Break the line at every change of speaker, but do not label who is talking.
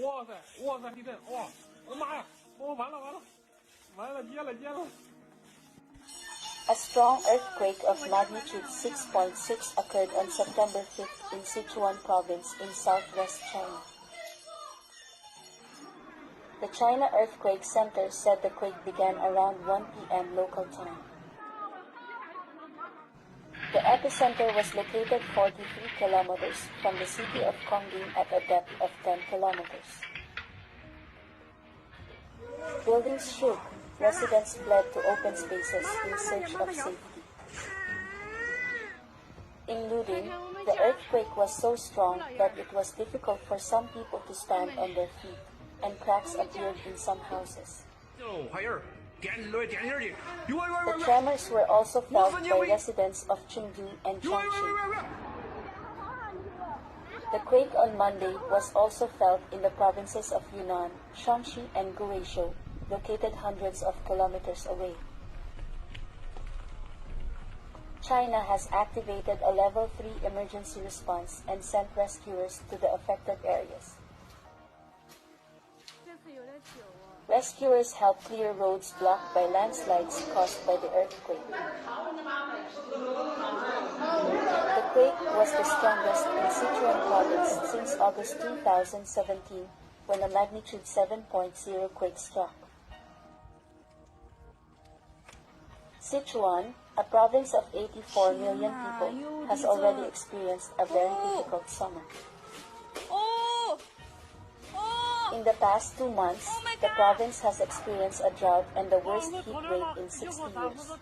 哇塞，哇塞，地震，哇，我的妈呀，完了，接了。
A strong earthquake of magnitude 6.6 occurred on September 5th in Sichuan province in southwest China. The China Earthquake Center said the quake began around 1 p.m. local time. The epicenter was located 43 kilometers from the city of Kongjin at a depth of 10 kilometers. Buildings shook, residents fled to open spaces in search of safety. In Luding, the earthquake was so strong that it was difficult for some people to stand on their feet, and cracks appeared in some houses. The tremors were also felt by residents of Chengdu and Shaanxi. The quake on Monday was also felt in the provinces of Yunnan, Shaanxi, and Guizhou, located hundreds of kilometers away. China has activated a Level 3 emergency response and sent rescuers to the affected areas. Rescuers helped clear roads blocked by landslides caused by the earthquake. The quake was the strongest in Sichuan province since August 2017, when a magnitude 7.0 quake struck. Sichuan, a province of 84 million people, has already experienced a very difficult summer. In the past 2 months, the province has experienced a drought and the worst heat wave in 60 years.